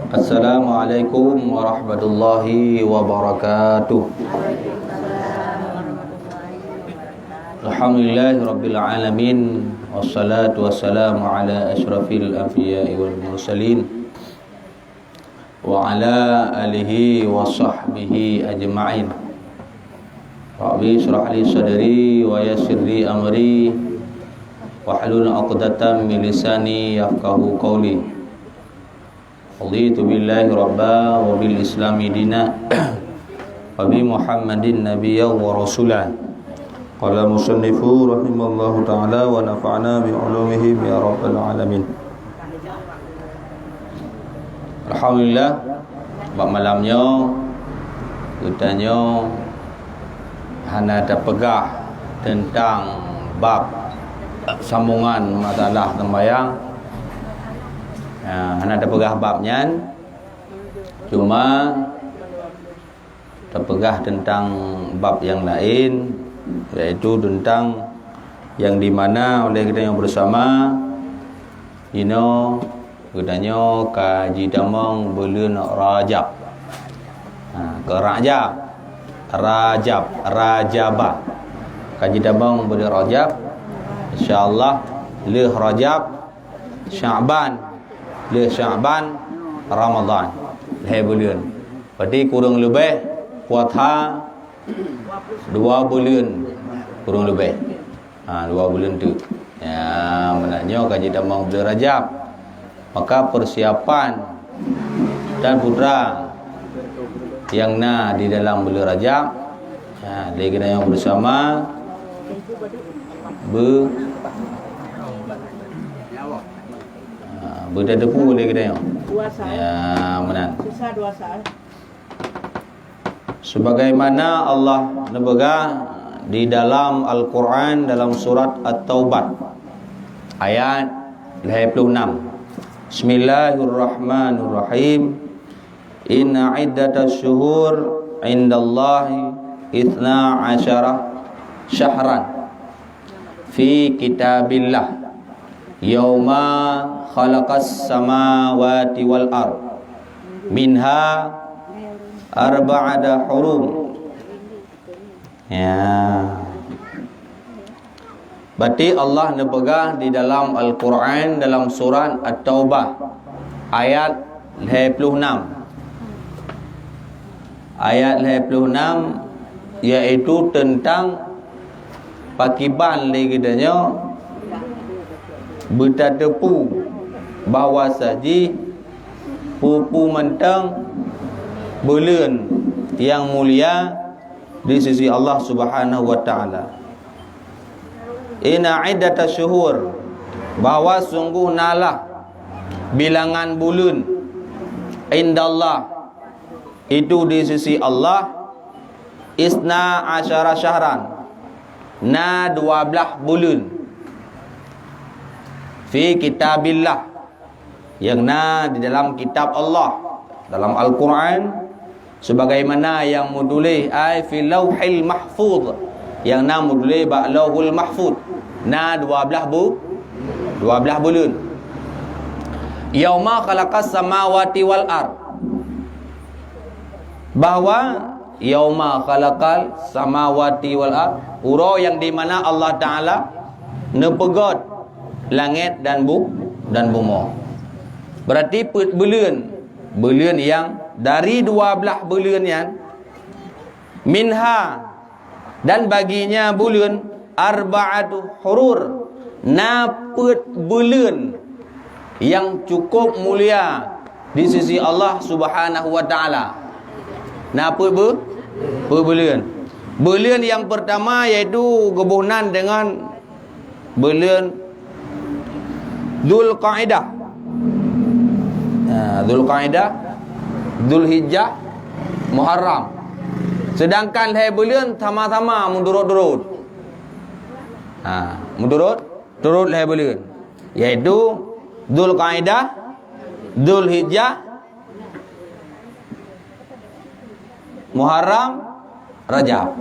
Assalamualaikum warahmatullahi wabarakatuh. Alhamdulillahi rabbil alamin, wassalatu wassalamu ala asyrafil anbiya'i wal mursalin wa ala alihi wa sahbihi ajma'in. Rabbi shrah li sadri wa yassir li amri wahlul 'uqdatam min lisani yafqahu qawli. Raditu billahi rabba wa bil islami dina wa bi Muhammadin nabiyyan wa rasulan. Qala musannifu rahimallahu ta'ala wa nafa'na bi ulumihi ya rabbal alamin. Alhamdulillah, bab malamnya kitanya hana terpegah tentang bab sambungan masalah sembahyang. Hana terpegah babnya, cuma terpegah tentang bab yang lain, yaitu tentang yang dimana oleh kita yang bersama katanya kaji damang bulan Rajab. Ke Rajabah kaji damang bulan Rajab, insyaallah le Rajab Sya'ban Ramadan hai bulan. Berarti kurang lebih puasa 2 bulan kurang lebih. 2 bulan tu. Ya, maknanya kaji damang bulan Rajab. Maka persiapan dan putra yang di dalam bulan Rajab, lagi kita yang bersama berdebu boleh kita yang menang. Sebagaimana Allah nebegah di dalam Al-Quran dalam surat At-Taubah ayat 26. Bismillahirrahmanirrahim. Inna iddatas syuhur indallahi 12 syahran fi kitabillah yauma khalaqas samawati wal ard minha arba'ata hurum. Berarti Allah nebegah di dalam Al-Quran dalam surat At-Taubah ayat 26. Ayat 26 iaitu tentang pakiban lagi katanya bertatepu bahawa saji pupu mentang bulan yang mulia di sisi Allah Subhanahu wa taala. Inna iddatas syuhur, bahawa sungguh nalah bilangan bulan indallah itu di sisi Allah 12 syahran 12 bulan fi kitabillah yang di dalam kitab Allah dalam Al-Quran, sebagaimana yang mudulih ay fi lauhil mahfuz, yang mudulih ba lauhul mahfuz 12 bulan. Yauma khalaqas samawati wal ard, bahawa yauma khalaqal samawati wal ard, ura yang di mana Allah Taala nepegot langit dan bumi. Berarti bulan yang dari 12 bulan yang minha, dan baginya bulan arba'atu hurur, naput bulan yang cukup mulia di sisi Allah Subhanahu wa taala. Naput bulan. Bulan yang pertama iaitu gabungan dengan bulan Dzulqa'dah. Dzulqa'dah, Dzulhijjah, Muharram. Sedangkan hai bulan sama-sama mendurut-durut. Turut hai bulan, iaitu Dzulqa'dah, Dzulhijjah, Muharram, Rajab.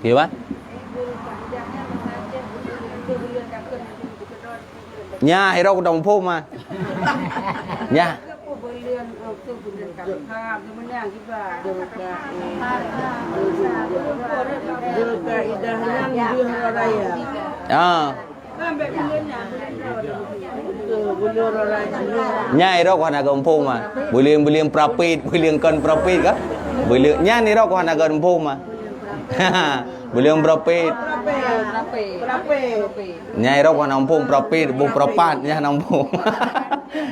Gimana? Nya hero ko dong po ma. Nya. Nya hero ko hanaga po ma. Buliang prophet, buliang kon prophet ka. Buliang nya hero ko hanaga po ma. Buliang prophet. Nyai rok nampung prophet, bu propat nya nampung.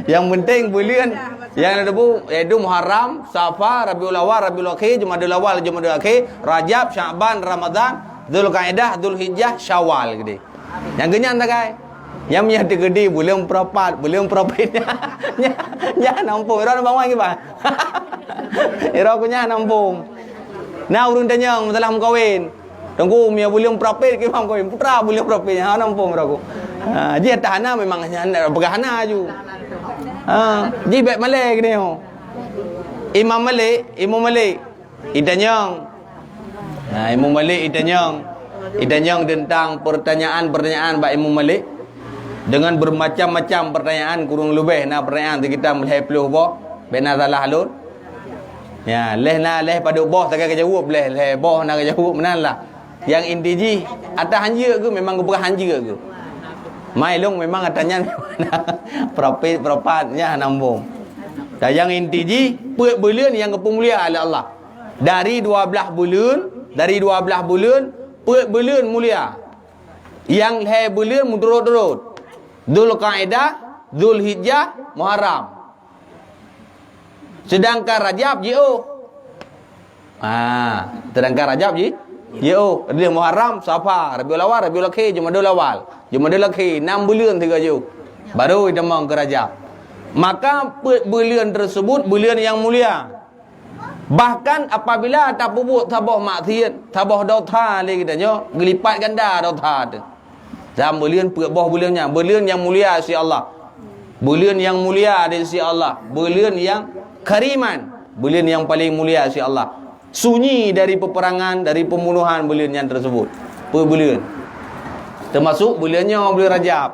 Yang penting bulan yang ada bu itu Muharram, Safar, Rabiul Awal, Rabiul Akhir, Jumadil Awal, Jumadil Akhir, Rajab, Sya'ban, Ramadan, Dzulqa'dah, Dzulhijjah, Syawal gede. Yang genyan tak kai? Yang punya gede bulan propat, bulan prophet. Nya nampung, ira bang ke ba? Ira punya nampung. Nah urun tanya masalah kawin. Tunggu mia buliang prophet ke mam kawin putra buliang prophet ha nampung raku. Dia tahana memang hanya pegahana ju. Ji bet Malay gini ho. Imam Malik Itanyong. Imam Malik Itanyong tentang pertanyaan bak Imam Malik dengan bermacam-macam pertanyaan kurang lebih nah pertanyaan kita melihat peluh boh benar salah halun. Ya, leh pada boh tak kena jawab leh boh nak jawab menalah. Yang inti ji atas hanja ke memang bukan hanja ke. Mai long memang katanya prophet propatnya nambung. Dan yang inti ji bulan yang kemulia oleh Allah. Dari 12 bulan bulan mulia. Yang bulan turut-turut. Dzulqa'dah, Dzulhijjah, Muharram. Sedangkan Rajab JO. Sedangkan Rajab JO. Dia Muharram, Safar, Rabiul Awal, Rabiul Akhir, Jumadil Awal. Jumadil Akhir 6 bulan 3 jauh. Baru demang ke Rajab. Maka bulan tersebut bulan yang mulia. Bahkan apabila tak berbuat tabah maksiat, tabah dosa lagi katanya, gelipat ganda dosa tu. Dalam bulan bulannya, bulan yang mulia si Allah. Bulan yang mulia dari si Allah. Bulan yang kariman, bulan yang paling mulia si Allah. Sunyi dari peperangan, dari pembunuhan bulan yang tersebut. Bulan. Termasuk bulannya bulan Rajab.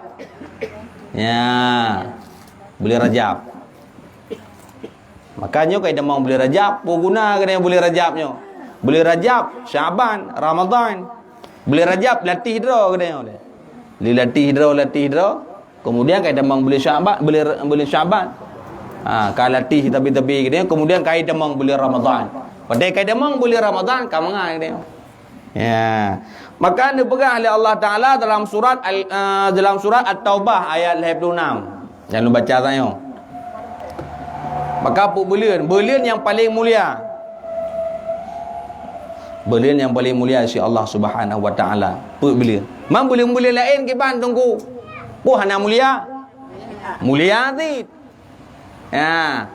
Ya. Bulan Rajab. Makanya kalau mau bulan Rajab, guna kena bulan Rajabnya. Bulan Rajab, Sya'ban, Ramadan. Bulan Rajab latih draw kena. Latih draw. Kemudian kalau mau bulan Sya'ban, bulan Sya'ban. Kalau latih tepi-tepi gitu, kemudian kait demang bulan Ramadan. Pada kait demang bulan Ramadan kamu ngai gitu. Ya. Maka dipegang oleh Allah Taala dalam surat At-Taubah ayat 56. Jangan lupa baca tanya. Maka bulan yang paling mulia. Bulan yang paling mulia si Allah Subhanahu wa taala. Bulan. Mang bulan lain ke ban tunggu. Hana mulia. Mulia ti. Ya.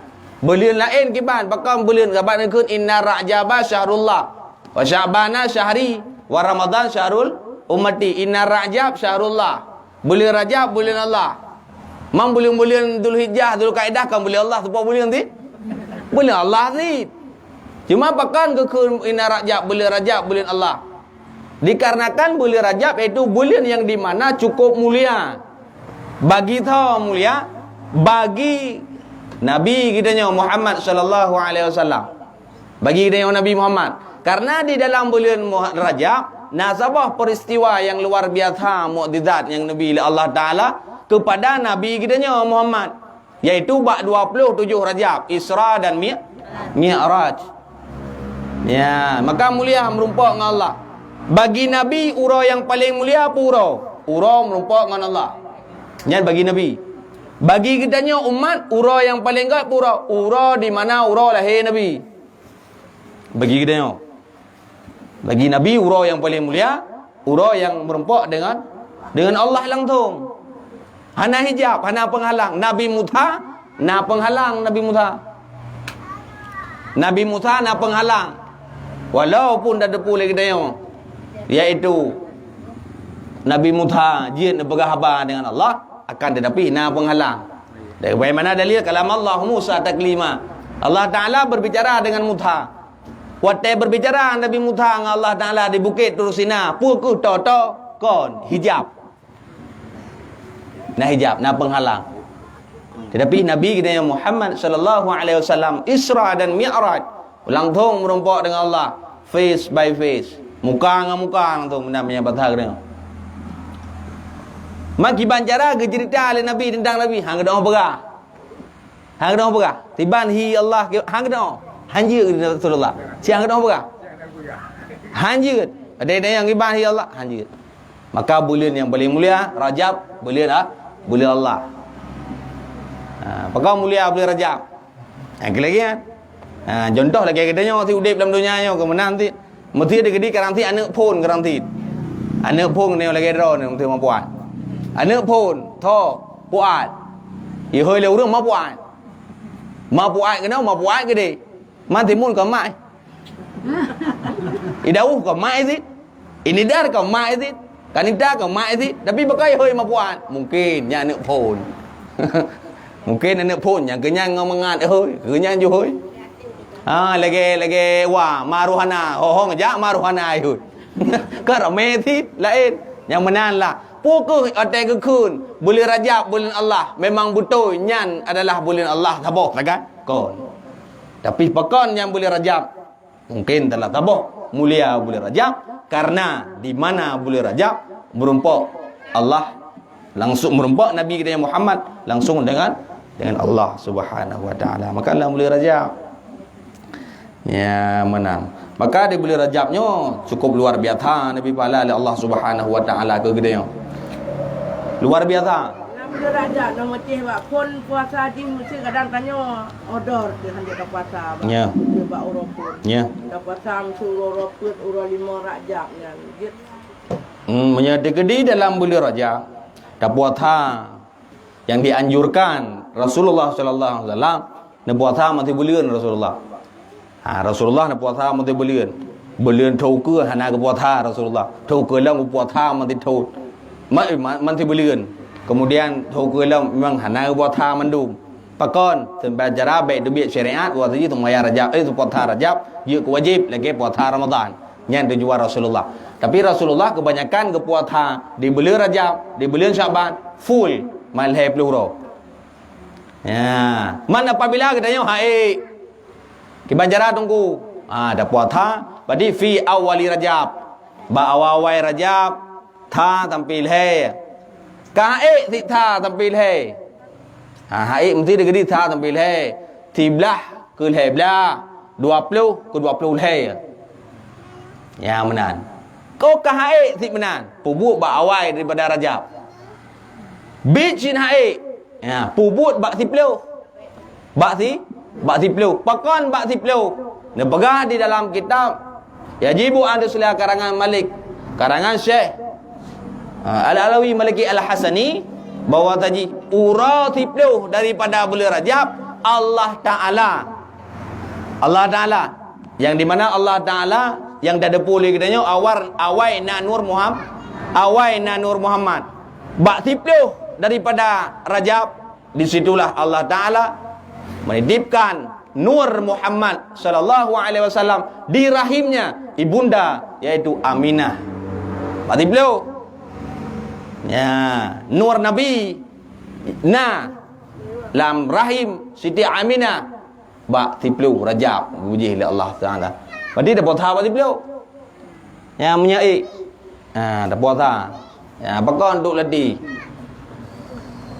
Bulan lain kiban pakam bulan kaban ikut inna ra'jaba syahrullah wa sya'bana syahri wa ramadan syahrul ummati. Inna ra'jab syahrullah. Bulan Rajab bulan Allah. Mang bulan Dzulhijjah, Dzulqa'dah kan bulan Allah tu bulan ti? Bulan Allah ti. Cuma pakan ke inna Rajab bulan Allah. Dikarenakan bulan Rajab itu bulan yang di mana cukup mulia. Bagi tau mulia bagi Nabi kitanya Muhammad sallallahu alaihi wasallam. Bagi kitanya Nabi Muhammad. Karena di dalam bulan Rajab nasabah peristiwa yang luar biasa mukjizat yang Nabi Allah Taala kepada Nabi kitanya Muhammad, yaitu bab 27 Rajab, Isra dan Mi'raj. Ya, maka mulia merumpak dengan Allah. Bagi Nabi ura yang paling mulia apa ura? Ura merumpak dengan Allah. Yang bagi Nabi. Bagi kitanya umat ura yang paling enggak pura. Ura di mana ura lahir Nabi. Bagi kitanya. Bagi Nabi ura yang paling mulia, ura yang merempak dengan Allah langsung. Hana hijab, hana penghalang. Nabi Musa na penghalang Nabi Musa. Nabi Musa na penghalang. Walaupun dah depu lagi kitanya. Iaitu Nabi Musa jin berkhabar dengan Allah, akan tetapi na penghalang. Dari bagaimana dalil kalam Allah Musa taklima. Allah Taala berbicara dengan Musa. Waktu berbicara Nabi Musa dengan Allah Taala di bukit Tur Sina, puku toto kon hijab. Nak hijab, nak penghalang. Tetapi Nabi kita yang Muhammad sallallahu alaihi wasallam Isra dan Mi'raj langsung merompak dengan Allah face by face, muka dengan muka langsung namanya batal dia. Maki bancara ke cerita oleh Nabi tentang Nabi hang dah berah. Hang dah berah. Tiban hi Allah hang dah. Hanja Rasulullah. Siang dah berah. Hanja. Ada yang iban hi Allah hanja. Maka bulan yang paling mulia Rajab, bulan Allah. Pakau mulia bulan Rajab. Yang lagi kan. Contoh lagi katanya si udip dalam dunia nya ke menang ti. Mesti ada gedi karang ti anak pun karang ti. Anak pun ni lagi ro ni mesti mampuan. Anak pun tho puat. Ye hơi leu rung ma puat. Ma puat ke no ma puat ke đi. Man thì mun ka mai. Idau ka mai sih. Ini dar ka mai sih. Kanida ka mai sih. Tapi pakai hơi ma puat. Mungkin nya anak pun. Mungkin anak pun yang kenyang ngomongan hơi, kenyang ju hơi. Lagi wah maruhana. Ho ngajak maruhana itu. Karame sih lain. Yang menan lah. Pukul otak kekun bulan Rajab bulan Allah memang betul nyan adalah bulan Allah tabah kan kon. Tapi pakon yang bulan Rajab mungkin telah tabah mulia bulan Rajab karena di mana bulan Rajab merompak Allah langsung merompak Nabi kita Muhammad langsung dengan Allah Subhanahu wa taala. Maka dalam bulan Rajab ya menang. Maka di bulan Rajabnya cukup luar biasa Nabi pahala oleh Allah Subhanahu wa taala ke gedenya. Luar biasa. Nama Rajab nama cih bak pun puasa di mesti kadang tanya order ke hanya dak puasa. Ya. Dia bak urapun. Ya. Dak puasa mesti urapun ura 5 Rajab kan. Gitu. Menyedekedi dalam bulan Rajab dak puasa yang dianjurkan Rasulullah sallallahu alaihi wasallam nak puasa mati bulan Rasulullah. Rasulullah nak puasa mati bulan. Bulan thau ke hana ke puasa Rasulullah. Thau ke lang puasa mati thau. Manti bulan. Kemudian hukum memang hana buat ha mandum. Pakon sampai cara baik duit syariat buat itu maya Rajab itu puasa Rajab dia wajib lagi puasa Ramadan. Yang tujuan Rasulullah. Tapi Rasulullah kebanyakan ke puasa di bulan Rajab, di bulan Syaban full malai peluru. Ya, mana apabila katanya hai kebanjara tunggu. Ada puasa berarti fi awali Rajab. Ba awal Rajab tha tampil hai ka si tha tampil hai hai mesti dia gedi tha tampil hai 13 ke hai bla 20 ke 20 hai ya menan kau ka hai si menan pubut ba awal daripada Rajab bicin hai ya pubut ba 10 ba 10 pakon ba 10 ne pegah di dalam kitab yajibu an tuslih karangan Malik karangan Syekh Al-Alawi Maliki Al-Hasani bahawa tadi urati peluh daripada bulan Rajab Allah Ta'ala yang di mana Allah Ta'ala yang dah depuli katanya awai na nur Muhammad bak peluh daripada Rajab disitulah Allah Ta'ala menitipkan nur Muhammad sallallahu alaihi wasallam di rahimnya ibunda yaitu Aminah bak peluh. Ya, nur Nabi lam rahim Siti Aminah bak 10 Rajab puji oleh Allah Taala. Berarti dah puasa bak 10. Ya menyai. Dah puasa. Ya pakon duk ladi.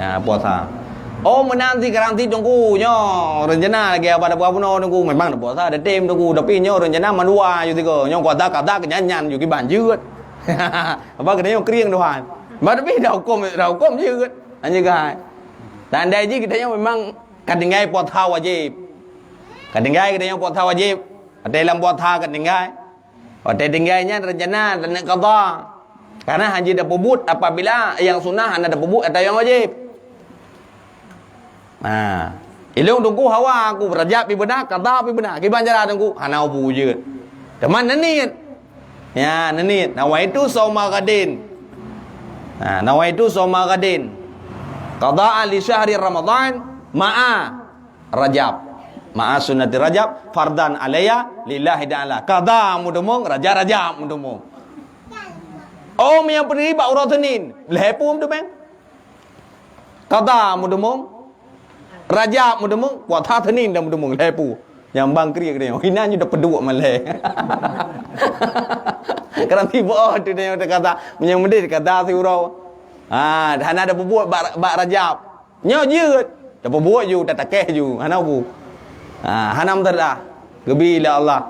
Ya puasa. Oh menanti garanti tunggu nyo rencana lagi apa buat puno tunggu memang dah puasa dah tem tunggu tapi nyo rencana manua yo tiga nyo kuat kata kenyanyan yo ki banjut. Apa kena yo krieng tuhan. Tapi dah hukum je kan. Hanya kan. Tanda je kita yang memang kadang-kadang puasa wajib. Kadang-kadang kita yang puasa wajib. Dalam puasa kadang-kadang. Kadang-kadangnya rencana dan nak qada. Karena haji dah pubut apabila yang sunnah anda dah pubut atau yang wajib. Ilung tunggu hawa aku Rajab pi benar, qada pi benar. Kiban cara tunggu hanau pu je. Teman nanit. Ya, nanit. Nawaitu sauma qadin. Nawaitu soma gadin qada'an li syahri Ramadan ma'a Rajab ma'a sunnati Rajab fardan alayya lillahi ta'ala qada mudumung Rajab mudumung yang berdiri bak urut Senin lepum tu bang Qada mudemung. Rajab mudemung, puasa Senin dah mudemung lepu. Yang bang kriak dia. Hinanya dah peduk malai. Kerana tiba tu dia kata, menyang mendid kata si urau. Hana ada berbuat bak Rajab. Nyo jeut. Dah berbuat ju, dah takeh ju. Hana bu. Hanam terlah. Gebila Allah.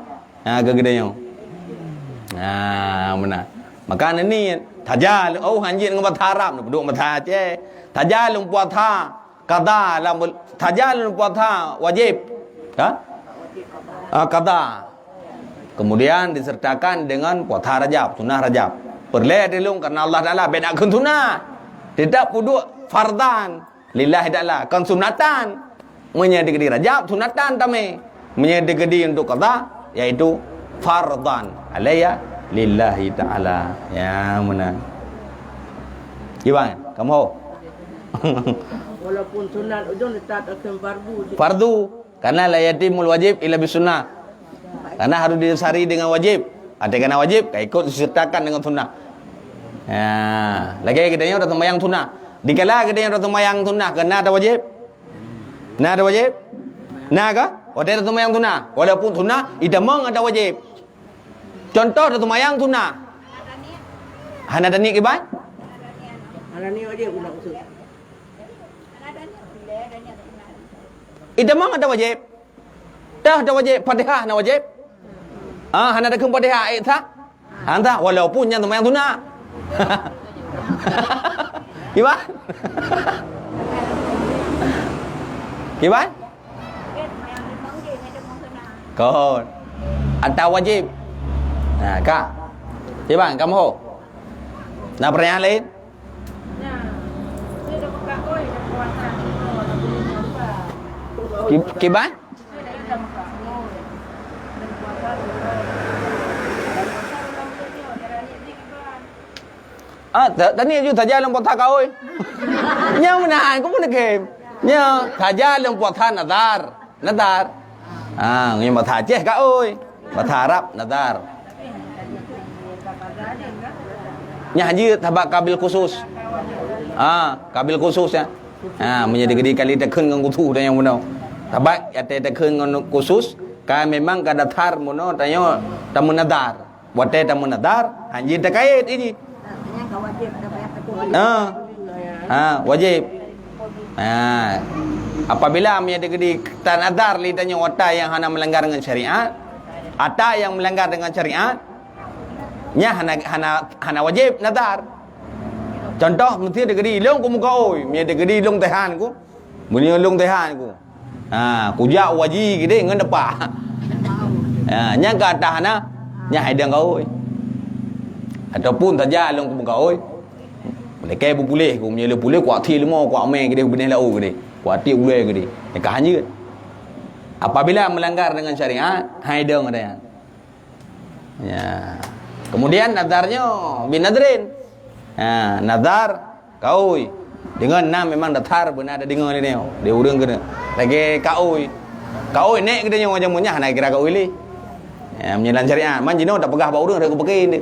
Gegedenya. Benar. Maka ni tajal hanjit dengan bahasa Arab ni duduk bahasa je. Tajal puasa qada tajal puasa wajib. Qada. Kemudian disertakan dengan puasa Rajab, sunnah Rajab. Perle dilung karena Allah Taala bedakan sunnah. Tidak puduk fardan lillahi ta'ala. Kan sunatan menyedekati Rajab sunatan tame. Menyedekati untuk qada yaitu fardan alayya lillahi ta'ala. Ya mana? Gimana? Kamu? Walaupun sunat ujung tetap akan fardu. Fardu karena la yatimul wajib illa bisunnah. Karena harus didasari dengan wajib. Ada kena wajib, ikut disertakan dengan sunnah. Lagi kita dah sembahyang sunnah. Dikala kita dah sembahyang sunnah, kena ada wajib. Nah ada wajib? Nah ke? Ada sembahyang sunnah. Walaupun sunnah, idamang ada wajib. Contoh dah sembahyang sunnah. Hana ada niat kibat? Ada niat wajib guna usul. Idamang ada wajib. Dah ada wajib, Fatihah ada wajib. Hana ada kem Fatihah ayat sah. Hanta walaupun yang sembahyang sunnah. Kibat? Kibat? Kau ada wajib. Kak. Kibat kamu? Nak pertanyaan lain? Kibat? Tadi je saja dalam puasa kau. Nya mana aku pun kem. Nya saja dalam puasa nazar. Yang puasa Aceh kau. Puasa Arab nazar. Nya haji tabak kabil khusus. Kabil khusus ya. Menjadi gede kali tekun dengan kutu dan yang benar. Tabak ya tekun dengan khusus. Kan memang kada thar mono tanya tamu nazar. Buat tamu nazar haji terkait ini. Wajib. Apabila menyedekati tanadar lidahnya wata yang hana melanggar dengan syariat, ata yang melanggar dengan syariat, nya hana wajib nadar. Contoh mesti dekati ilung ku muka oi, menyedekati ilung tehan ku, bunyi ilung tehan ku. Kujak wajib gede ngan depa. Nya kata hana nya haidang kau oi. Ataupun saja long ku kau oi. Mereka boleh ku menyela boleh kuat ti lemo kuat main gede benih lau gede. Kuat ti ulai gede. Dekat hanya. Apabila melanggar dengan syariat, haidang ada. Ya. Kemudian nadarnya bin nadrin. Nadar kau oi. Dengan nam memang datar benar ada dengar ni dia urang kena. Lagi kau oi. Kau oi nek gede yang macam munya nak kira kau oi li. Menyelan syariat. Man jino tak pegah bau urang aku pakai ni.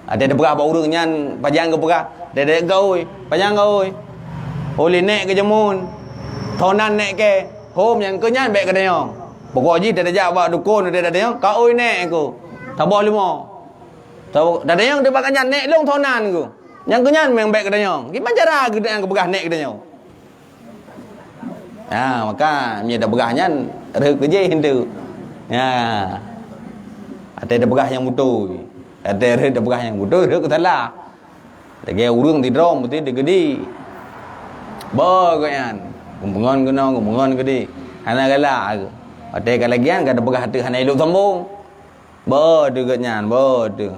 Ada pegah bau urang nyan pajang ke pegah. Ada gaoi, pajang gaoi. Oleh nek ke jamun. Thonan nek ke. Hom yang kenyan baik ke dia. Pokok ji dah jawab dukun dia dah dia. Kau oi nek aku. Tabah lima. Tahu dah dia dia bakal nyan nek long thonan aku. Yang kenyan memang baik ke dia. Gimana cara kita yang pegah nek ke dia. Maka dia dah pegah nyan rek ke je hindu. Ada pegah yang betul. Ada pegah yang betul rek salah. Lagi urang tidrom mesti digedi. Ba kan. Kumpungan gede. Hana galak. Ada kalagian kada pegah hati hana elok sambung. Ba dekat nyan, ba tu.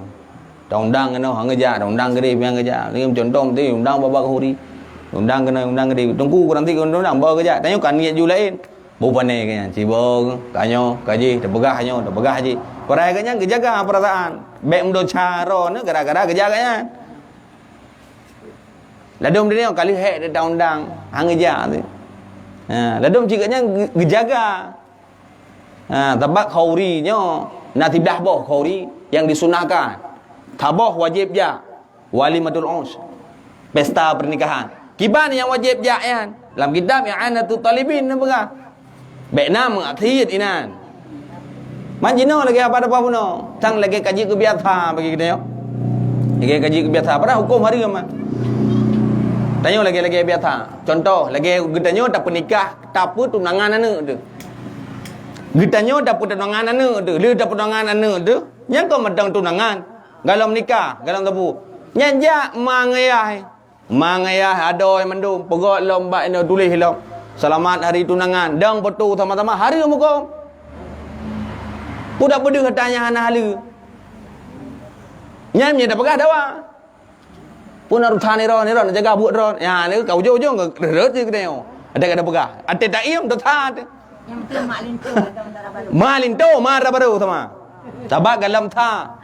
Undang kena hang geja, undang gede piang geja. Ni contoh mesti undang baba huri. Undang kena undang gede. Tunggu kurang tiga undang ba geja. Tanya kan niat ju lain. Bupane kan cibo kanyo kaji pegah hanyo pegah haji. Korai kan yang jaga perasaan. Baik mdo caro ne gara-gara geja. Ladum dia kali hek dia undang hang geja tu. Ladum cikanya gejaga. Tabak khaurinya natibdah boh khauri yang disunahkan. Tabah wajib ja. Walimatul uns. Pesta pernikahan. Kiban yang wajib ja'yan. Dalam kitab yang I'anatul Talibin apa kah? Baik nama akhir inan. Manjino lagi apa pun no. Tang lagi kaji kebiasa bagi kita yo. Lagi kaji kebiasa pada hukum hari ke man. Tanya lagi biasa. Contoh lagi gedanya tak pernikah, tak apa tunangan anak tu. Gedanya tak apa tunangan anak tu. Dia tak tunangan anak tu. Yang kau medang tunangan. Galam nikah, galam tabu. Nyanjak mangayah ada yang mendung. Pegot lomba ini tulis hilang. Selamat hari tunangan. Dang betul sama-sama hari muka. Pudak pedih katanya anak hala. Nyam dah pegah dawa. Pun harus tani ron jaga buat ron. Ya ni kau jo reret je kena. Ada pegah. Ada tak iam dah tha. Yang penting mak lintu atau antara baru. Ma linto marah baru sama. Tabak galam tha.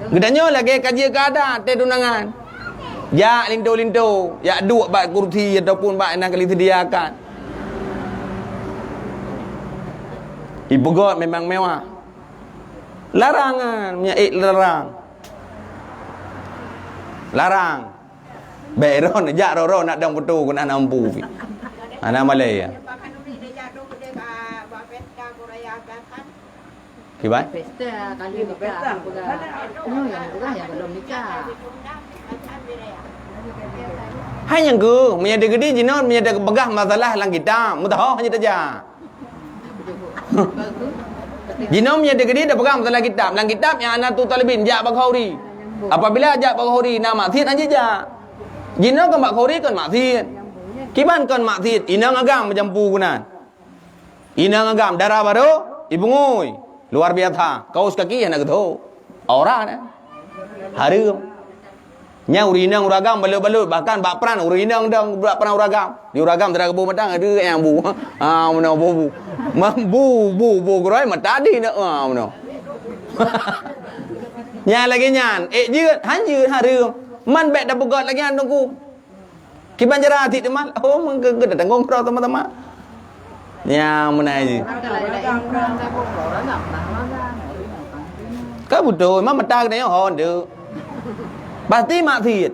Gedanya lagi kaji keadaan te tunangan. Ya linto. Ya dua bak kursi ataupun bak nak kali sediakan. Ibu god memang mewah. Larangan, larang. Beron jak roro nak dang betul kun anak ampu. Anak Malay. Kiban? Pesta kali nikah pegang. Yang pegang yang belum nikah. Hanya ke, menyada gede jinon, menyada begah masalah lang kita. Mutaho hanya saja. Jinon menyada gede dah pegang masalah kitab. Lang kitab yang I'anatul Talibin jak bakhuri. Apabila jak bakhuri nama maksiat aja jak. Jinon kan bakhuri kan maksiat. Kiban kan maksiat, inang agam menjampu kunan. Inang agam darah baru, ibu ngui. Luar biasa. Kaus kaki yang nak tahu. Orang ni. Harum. Nya urinang uragam balut-balut bahkan bak peran urinang dang bak peran uragam. Di uragam tera kebu matang ada yang bu. Mana bu. Bu groi mat tadi nak mana. Nya lagi nyan. Je hanje harum. Man bek dah pegot lagi an tunggu. Kiban jara hati teman. Oh meng ke tanggung kro teman-teman. Ya mana je. Kau betul, memang mata kena hon tu. Pasti maksiat.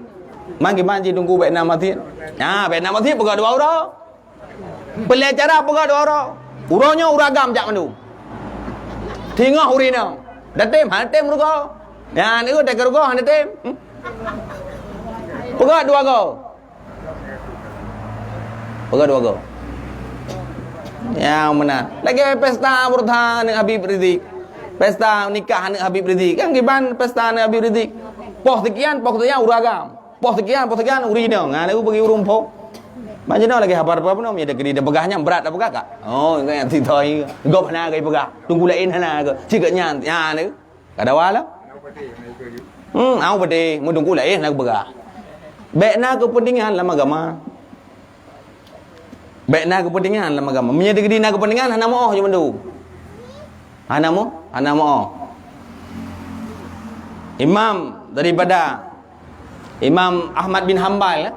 Mangki manji tunggu baik nama maksiat. Ha, baik nama maksiat pegang dua orang. Pelajaran pegang dua orang. Urangnya uragam jak mandu. Tingah urina. Datem hantem rugo. Ya ni dak rugo hantem. Pegang dua go. Pegang dua go. Ya mana? Lagi pesta bertang dengan Habib Rizik. Pesta nikah dengan Habib Rizik. Kan kiban pesta dengan Habib Rizik. Poh sekian uragam. Poh sekian urina. Ngane aku pergi urung poh. Macam mana lagi habar apa pun ada gede dah pegahnya berat dah pegah kak. Oh, kan yang titoi. Gop hana kai pegah. Tunggu lain hana ke. Cik nyan ya ni. Kada wala. Au bade mu tunggu lain nak pegah. Bekna kepentingan lama agama. Bekna kepentingan lama agama. Menyada gede nak kepentingan hana moh je mandu. Hana moh. Imam daripada Imam Ahmad bin Hanbal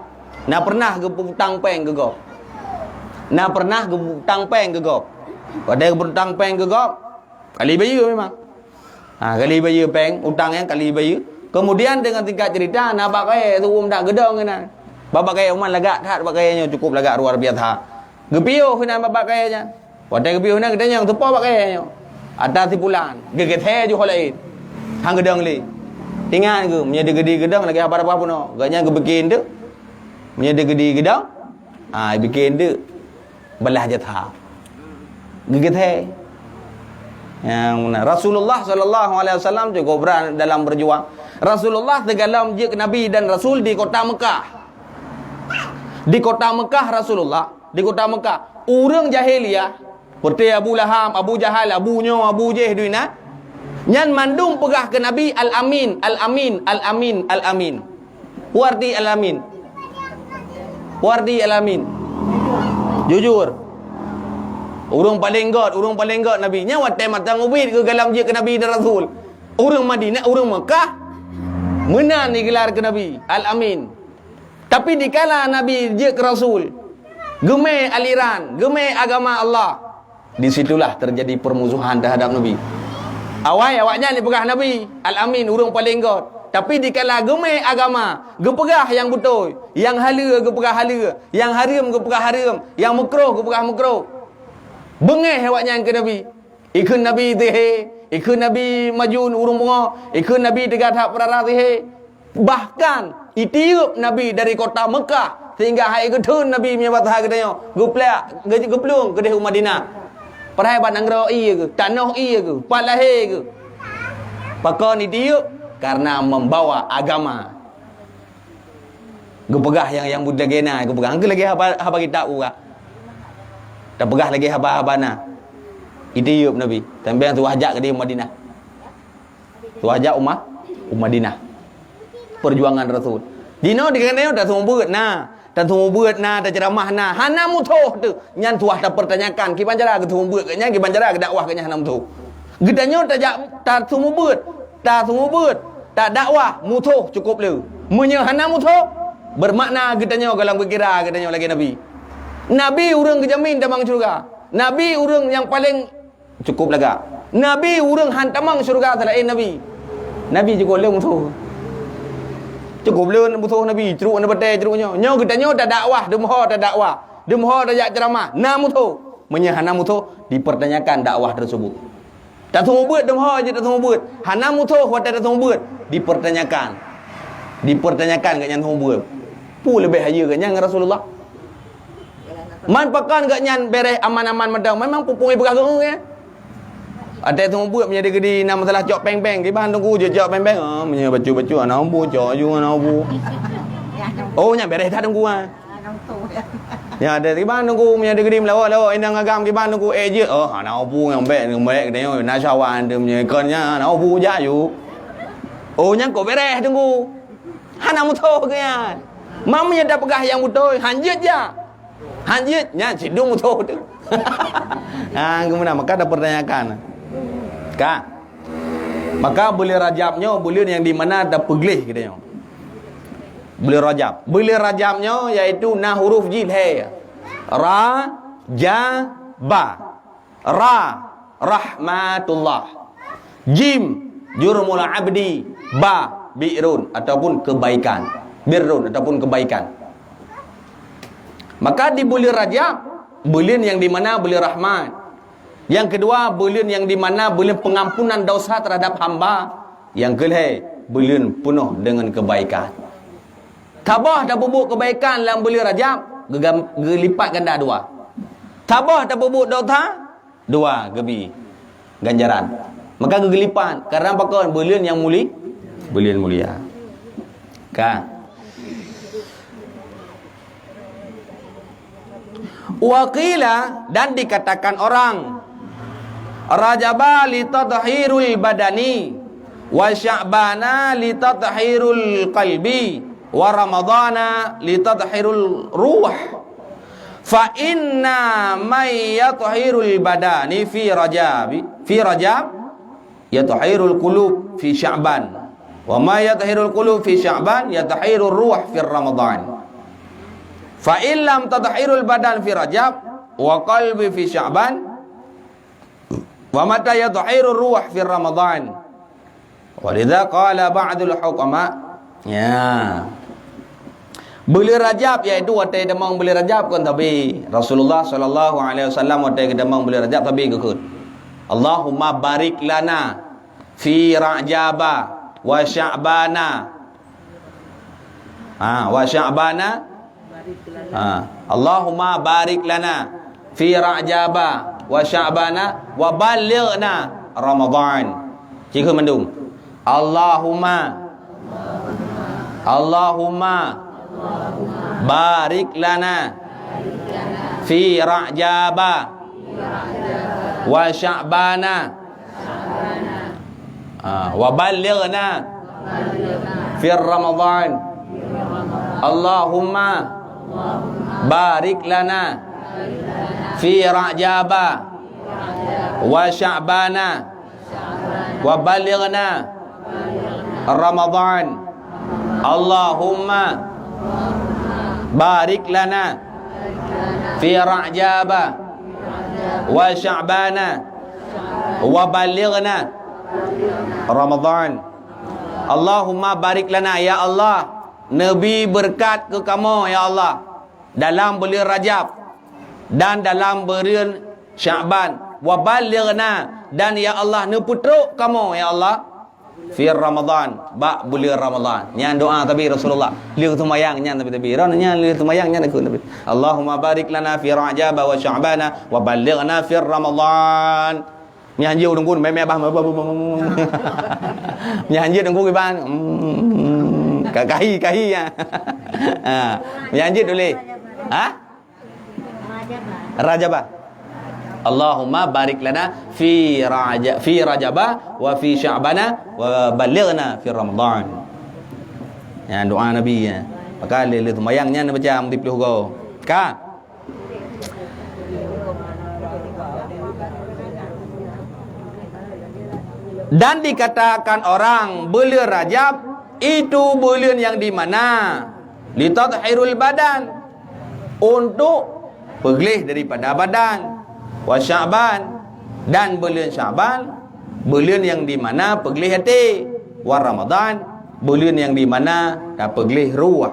nak pernah ke putang peng ke gop. Nak pernah ke putang peng ke gop. Pada ke putang peng ke gop kali bayu memang. Kali bayu peng utang yang kali bayu. Kemudian dengan tingkat cerita nak pakai tu tak gedong kan. Bapa kaya uman lagak kat pakaiannya cukup lagak luar biasa. Gepiu kena bapa kayanya. Pada gepiu nak gedanya tepa pakaiannya. Ada tipulan, gegethe ju holain. Hang gedang li. Ingat ke menyada gede gedang lagi apa-apa pun no. Gaknya ke bikin tu. Menyada gede gedang. Bikin tu belah jatha. Gegethe. Yang mana Rasulullah sallallahu alaihi wasallam juga berani dalam berjuang. Rasulullah tegalam je Nabi dan Rasul di kota Mekah. Di kota Mekah Rasulullah, di kota Mekah, orang jahiliyah seperti Abu Lahab, Abu Jahal, Abu Nyo, Abu Jeh duina. Nyan mandung pegah ke Nabi Al-Amin. Wardi Al-Amin. Jujur. Urang paling god Nabi. Nya watai matang ubid ke galam je ke Nabi dan Rasul. Urang Madinah, urang Mekah menan digelar ke Nabi Al-Amin. Tapi dikala Nabi je ke Rasul, gemai aliran, gemai agama Allah, disitulah terjadi permusuhan terhadap Nabi. Awaknya ni pegah Nabi Al-Amin, urang paling god. Tapi dikala gemai agama, gepegah yang betul, yang hala gepegah hala, yang haram gepegah haram, yang makruh gepegah makruh. Bengih hewatnya ke Nabi. Ikut Nabi tihe, ikut Nabi majun urung bunga, ikut Nabi dekat hak perara tihe. Bahkan itiup Nabi dari kota Mekah sehingga hai gedun Nabi punya batah katanya. Guplak, geplung ke Madinah. Perhai bat anggro iya ke, tanah iya ke, pat lahir ke. Pakon itiup karena membawa agama. Gepegah yang budak gena, gepegah angke lagi haba kita uga. Tak pegah lagi haba-habana. Itiup Nabi. Tambah tu ajak ke dia Madinah. Tu ajak umat Madinah. Perjuangan Rasul. Dino dikatakan tak semua beut nah. Tak semua beut nah, tak ceramah nah. Hana mutuh tu. Nyan tuah tak pertanyakan. Ki banjara ke semua beut ke nya, ki banjara ke dakwah ke nya hana mutuh. Gedanyo tak semua beut. Tak semua beut. Tak dakwah mutuh cukup le. Menye hana mutuh bermakna gedanyo galang berkira gedanyo lagi Nabi. Nabi urang kejamin damang syurga. Nabi urang yang paling cukup laga. Nabi urang hantamang syurga selain Nabi. Nabi cukup le mutuh. Cukup le mutuh Nabi, ceruk na betai ceruknya. Nyo gedanyo tak dakwah, demho tak dakwah. Demho tak jak ceramah. Na mutuh. Menyahana mutuh dipertanyakan dakwah tersebut. Tak semua buat demho je tak semua buat. Hana mutuh wat tak semua buat dipertanyakan. Dipertanyakan kat yang semua buat. Pu lebih haya kat yang Rasulullah. Man pakan gak nyan beres aman-aman medang. Memang pupung ibu kagak ya. Ada tu buat menjadi gede nama masalah cok peng-peng. Di bahan tunggu je cok peng-peng. Menye baju-baju anak bu cok ju anak bu. Oh nya beres tak tunggu ah. Ya ada di bahan tunggu menjadi gede melawak indang agam di bahan tunggu je. Oh anak bu ngambek dia nak sawan dia menye konnya anak bu jayu. Oh nya kok beres tunggu. Hana mutuh ke ya. Mamnya dah pegah yang betul hanjut je. Hanjutnya cidung mutuh tu. Kemudian maka ada pertanyakan. Kak. Maka bulan Rajabnya bulan yang di mana ada peglih katanya. Bulan Rajab. Bulan Rajabnya iaitu nah huruf jil hai. Ra ja ba. Ra rahmatullah. Jim jurmul abdi, ba birun ataupun kebaikan. Birrun ataupun kebaikan. Maka di bulan Rajab, bulan yang di mana bulan rahmat. Yang kedua, bulan yang di mana bulan pengampunan dosa terhadap hamba. Yang kedua, bulan penuh dengan kebaikan. Tabah tak bubuk kebaikan dalam bulan Rajab, gelipat ganda dua. Tabah tak bubuk dosa, dua gebi ganjaran. Maka gelipat karena pakon bulan yang mulia, bulan mulia. Kan? Waqila dan dikatakan orang Rajaba li tadhhirul badani wa Sya'bana li tadhhirul qalbi wa Ramadana li tadhhirul ruh. Fa inna may yatahhirul badani fi Rajab yatahhirul qulub fi Sya'ban wa may yatahhirul qulub fi Sya'ban yatahhirur ruh fi Ramadan. Fa illam tadhhirul badan fi Rajab wa qalbi fi Sya'ban wa mata yadhhirur ruh fi Ramadan. Walidha qala ba'dul hukama ya. Bulan Rajab iaitu watai demang bulan Rajab kan tapi Rasulullah sallallahu alaihi wasallam watai demang bulan Rajab tapi kekut. Allahumma barik lana fi Rajaba wa Sya'bana. Wa Sya'bana Allahumma barik lana fi Rajaba wa Sya'bana wa balighna Ramadan. Cikgu mendung. Allahumma barik lana fi Rajaba wa Sya'bana wa balighna fi Ramadan. Allahumma barik lana fi Rajaba wa Sya'bana wa balighna Ramadan. Allahumma barik lana fi Rajaba wa Sya'bana wa balighna Ramadan. Allahumma barik lana ya Allah, Nabi berkat ke kamu ya Allah dalam bulan Rajab dan dalam bulan Syaban, wa balighna, dan ya Allah ne putruk kamu ya Allah fi Ramadan, ba bulan Ramadan. Nyan doa tapi Rasulullah liu tumayang nyan tapi ron nyan liu tumayang nyan aku tapi Allahumma barik lana fi Rajab wa Sya'ban wa balighna fi Ramadan. Nyan jiu dong kun mẹ ba nyan jiu dong kun ban kahi ya. Nyan jiu boleh. Ha? Rajabah. Allahumma barik lana fi Rajabah wa fi Sya'bana wa balighna fi Ramadan. Ya doa Nabi ya. Maka le tumayangnya macam 30 go. Ka? Dan dikatakan orang bulan Rajab itu bulan yang di mana litatahirul badan, untuk pergelih daripada badan, wa Sya'ban, dan bulan Sya'ban bulan yang di mana pergelih hati, wa Ramadan bulan yang di mana pergelih ruh.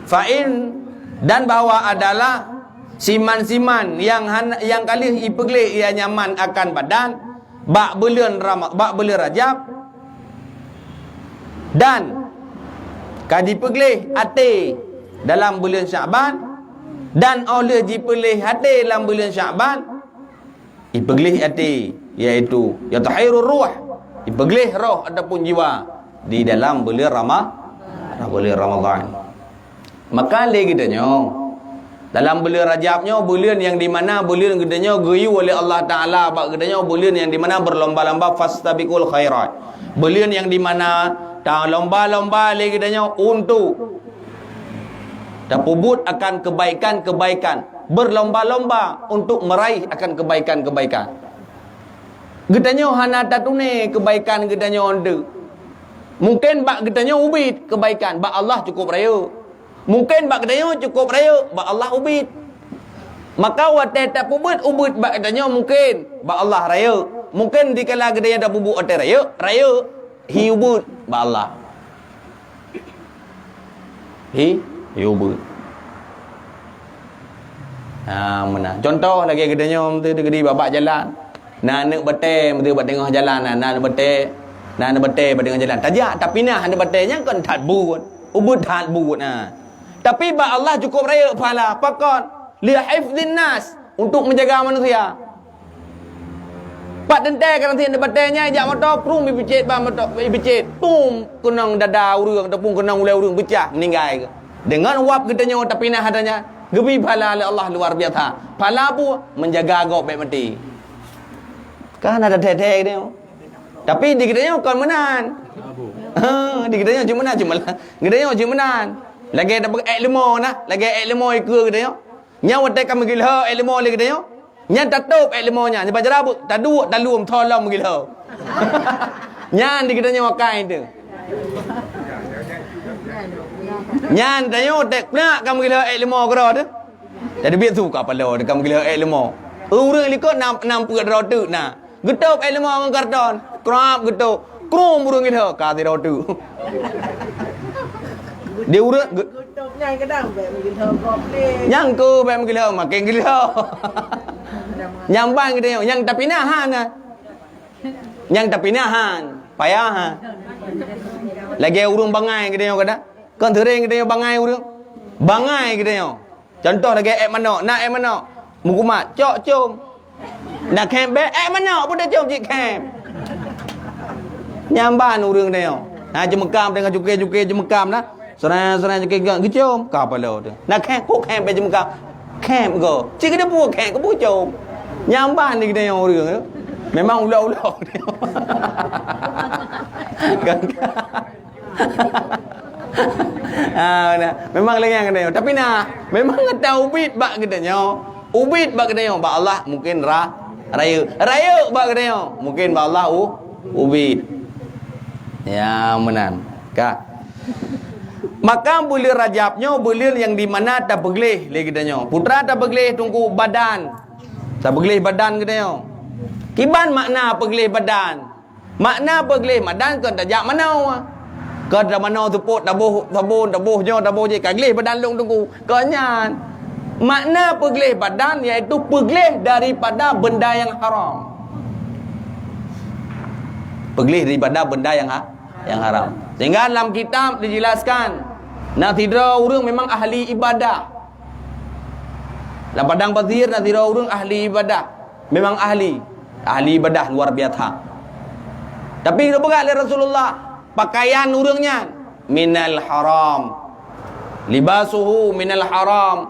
Fa'in, dan bahwa adalah siman-siman yang kali ipergelih ia nyaman akan badan bak bulan Rajab, dan kadi pergelih hati dalam bulan Sya'ban, dan oleh dipilih hati dalam bulan Sya'ban ipergelih hati, iaitu yatahirur ruh, ipergelih roh ataupun jiwa di dalam bulan Ramadan. Maka lagi kitanya dalam bulan Rajabnya, bulan yang di mana bulan kitanya geyu oleh Allah Taala, bak kitanya bulan yang di mana berlomba-lomba fastabiqul khairat, bulan yang di mana lomba-lomba lagi kitanya untuk terpubut akan kebaikan-kebaikan, berlomba-lomba untuk meraih akan kebaikan-kebaikan. Getanya hana tatune kebaikan getanya onde. Mungkin bak getanya ubit kebaikan, bak Allah cukup raya. Mungkin bak getanya cukup raya, bak Allah ubit. Maka wate tak pubut ubit bak getanya mungkin bak Allah raya. Mungkin dikala getanya tak pubut ote raya, hi ubut bak Allah. Ubut. Mana? Contoh lagi gedanya mesti gedi babak jalan. Nak bete mesti buat tengah jalan, nak bete pada tengah jalan. Tajak tapi nah anda betenya kan tak buat. Ubut tak buat nah. Tapi ba Allah cukup raya pahala pakon li hifdzin nas, untuk menjaga manusia. Pak dentai kan nanti anda betenya jak motor prum bicit ba motor bicit. Tum kenang dada urang ataupun kenang ulai urang pecah meninggal ke. Dengan wap gedanya tapi nah adanya gebi pahala oleh Allah luar biasa. Pahala pun menjaga agak baik mati. Kan ada tete dia. Tapi di gedanya bukan menan. Di gedanya cuma gedanya cuma menan. Lagi ada ilmu nah, lagi ilmu ikut gedanya. Nya wate kam gilha ilmu lagi gedanya. Nya tatup ilmunya, nya bajara bu tadu dalum tolong gilha. Nya di gedanya wakai itu. Nyan tayo tek na kam gila ilmu kro tu. Jadi biar tu ka palo kam gila ilmu. Urang likot nam put ro tu na. Getop ilmu ngan karton. Krap getop. Krom urang gila ka ti ro tu. Dia urang getop nyang kadang be gila kop ni. Nyang ko be gila makin gila. Nyang bang gitu nyang tapi nahan na. Nyang tapi nahan. Payah ha. Lagi urang bangai gitu kada. Con thử đi cái bằng ai uống bằng ai cái điều chân to là cái em ăn nọ na em ăn nọ một cú mà chọ chôm là kèm bé em ăn nọ bữa đây chôm chị kèm nhám ba nụ đường đều hai chấm cam đây là chục kê chấm cam đó sờ chục kê cái chôm cà phê lô là kèm cố kèm bé chấm cam kèm gờ chỉ cái đó bùa kèm có bùa chôm nhám ba đi cái điều đường đó mày mong lâu memang lengan katanya. Tapi nah, memang ada ubit bak katanya. Ubit bak katanya. Bak Allah mungkin raya bak katanya. Mungkin bak Allah ubit. Ya menan. Kak. Maka bulan Rajabnya bulan yang di mana tak beglih lagi katanya. Putra tak beglih tunggu badan. Tak beglih badan katanya. Kiban makna beglih badan. Makna beglih badan kan tak jak mana. Ke dah mana tepuk tabuhnya je kaglih badan long tunggu. Kenyan. Makna pegelih badan iaitu pegelih daripada benda yang haram. Pegelih daripada benda yang haram. Sehingga dalam kitab dijelaskan, nak tidak orang memang ahli ibadah. Dalam padang pasir nak tidak orang ahli ibadah. Memang ahli ibadah luar biasa. Tapi dia berat oleh Rasulullah, pakaian orangnya minal haram, libasuhu minal haram,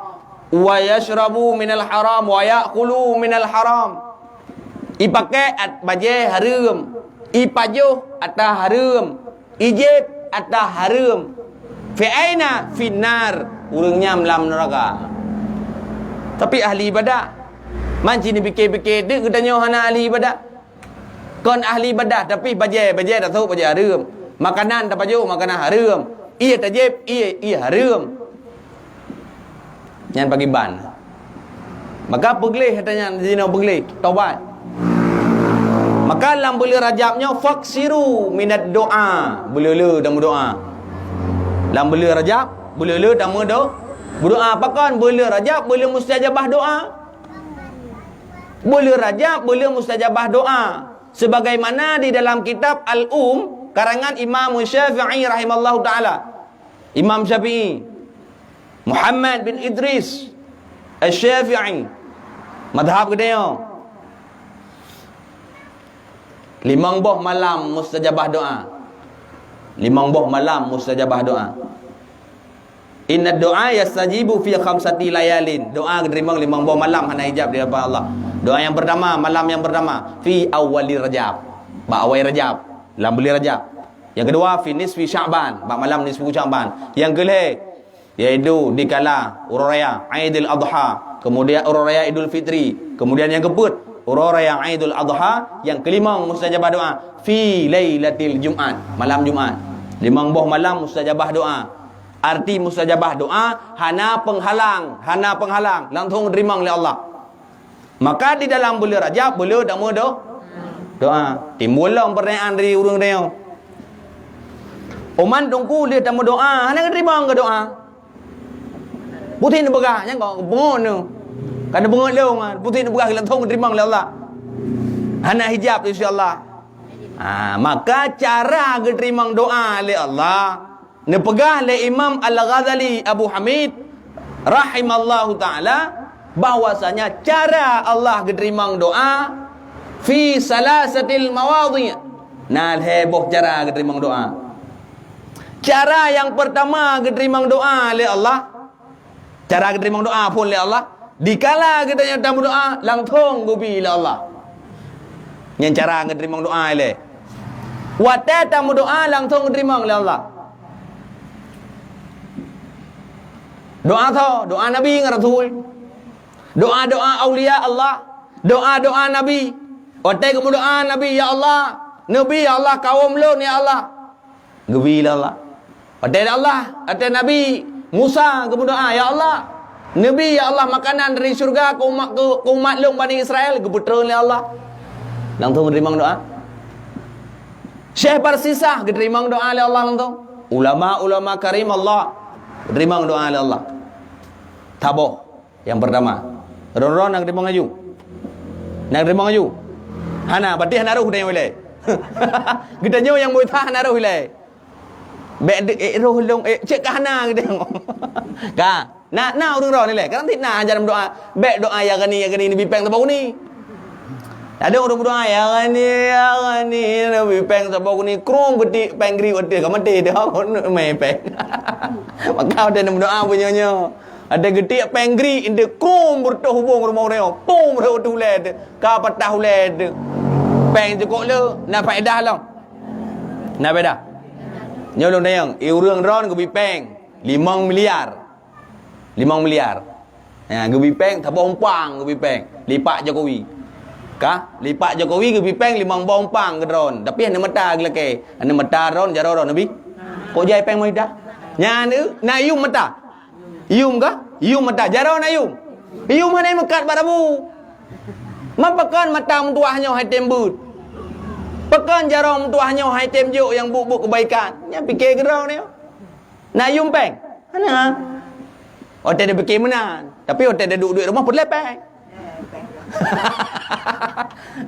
wa yashrabu minal haram, wa ya'kulu minal haram. I pakai at baju haram, i pajuh atas haram, ijib atas haram. Fi aina finnar, orangnya dalam neraka. Tapi ahli ibadah, manci ni fikir-fikir dia katanya hana ahli ibadah. Kon ahli ibadah tapi baju dah tahu baju haram. Makanan tak baju makanan haram. Ia tajib, ia haram. Jangan bagi ban. Maka pegelih katanya zina pegelih, taubat. Maka dalam bulan Rajabnya faksiru minat doa, bela-bela dalam doa. Dalam bulan Rajab, bela-bela dalam berdoa. Apakah bulan Rajab bulan mustajabah doa? Bulan Rajab bulan mustajabah doa. Sebagaimana di dalam kitab Al-Um karangan Imam Syafi'i rahimallahu taala. Imam Syafi'i Muhammad bin Idris Asy-Syafi'i madhab kedaya 5 buah malam mustajabah doa. 5 buah malam mustajabah doa. Inna doa yastajibu fi khamsati layalin. Doa diterima 5 buah malam hana ijab di hadapan Allah. Doa yang pertama, malam yang pertama fi awwali Rajab, ba awal Rajab, dalam bulan Rajab. Yang kedua fi nisfi Sya'ban, ba malam nisfu Sya'ban. Yang kelih iaitu di kala urang raya Aidil Adha, kemudian urang raya Idul Fitri, kemudian yang keempat urang raya Aidul Adha, yang kelima mustajabah doa fi lailatil Jumat, malam Jumat. 5 buah malam mustajabah doa. Arti mustajabah doa hana penghalang langsung diterima oleh Allah. Maka di dalam bulan Rajab boleh tak mau doa. Timbullah pertanyaan dari orang dia. Oman tunggu dia tak mau doa, hana terima ke doa? Putih ni begah, jangan kau bengok ni. Kada bengok leung, putih ni begah langsung diterima oleh Allah. Hana hijab insya-Allah. Maka cara diterima doa oleh Allah nepegah oleh Imam Al-Ghazali Abu Hamid rahimallahu taala bahwasanya cara Allah diterima doa fi salasatil mawadhi'. Nah, heboh cara diterima doa. Cara yang pertama diterima doa oleh Allah, cara diterima doa pun oleh Allah, dikala kita yang tamu doa langsung gubi oleh Allah. Yang cara diterima doa oleh wata tamu doa langsung diterima oleh Allah. Doa tu, doa Nabi dengan Rasul. Doa-doa aulia Allah, doa-doa Nabi. Otai kamu doa Nabi, ya Allah, Nabi ya Allah, kaum lu ya Allah. Gebilah Allah. Otai Allah, otai Nabi Musa kamu doa, ya Allah, Nabi ya Allah, makanan dari syurga ke umat lu Bani Israel, geputra oleh Allah. Langsung terima doa. Syekh Barsisah diterima doa oleh Allah langsung. Ulama-ulama karim Allah terima doa oleh Allah. Taboh yang pertama. Ron nak terima ngaju. Nak terima ngaju. Hana berarti hana roh dia wilai. Kita nyo yang boleh tahan roh wilai. Bek roh long cek hana kita. Ka, nak orang roh ni leh. Kan tidak ajar doa. Bek doa ya gani ni bipeng tabau ni. Ada orang berdoa ya gani ni bipeng tabau ni krom gede pengri gede kamu dia mai peng. Maka ada doa punya nyo. Ada gede pengri inde krom bertuh hubung rumah dia. Pum ro tu led. Ka patah led. Peng cukup le nak faedah lah. Nak faedah. Nyolong dayang, urang ron ke bipeng 5 miliar. 5 miliar. Ya, ke bipeng tabung umpang ke bipeng. Lipat Jokowi. Ka? Lipat Jokowi ke bipeng 5 umpang ke ron. Tapi ane mata gelake. Ane mata ron jaro ron nabi. Kok jai peng mai dah? Nya ni na yum mata. Yum ka? Yum mata jaro na yum. Yum hanai mekat barabu. Mapakan mata mentuahnya hai tembut. Pekan jarang tuahnya hai tem juk yang buk-buk kebaikan. Yang fikir gerau ni. Nak yum peng. Mana? Hotel dia fikir mana? Tapi hotel dia duduk rumah pun lepeng.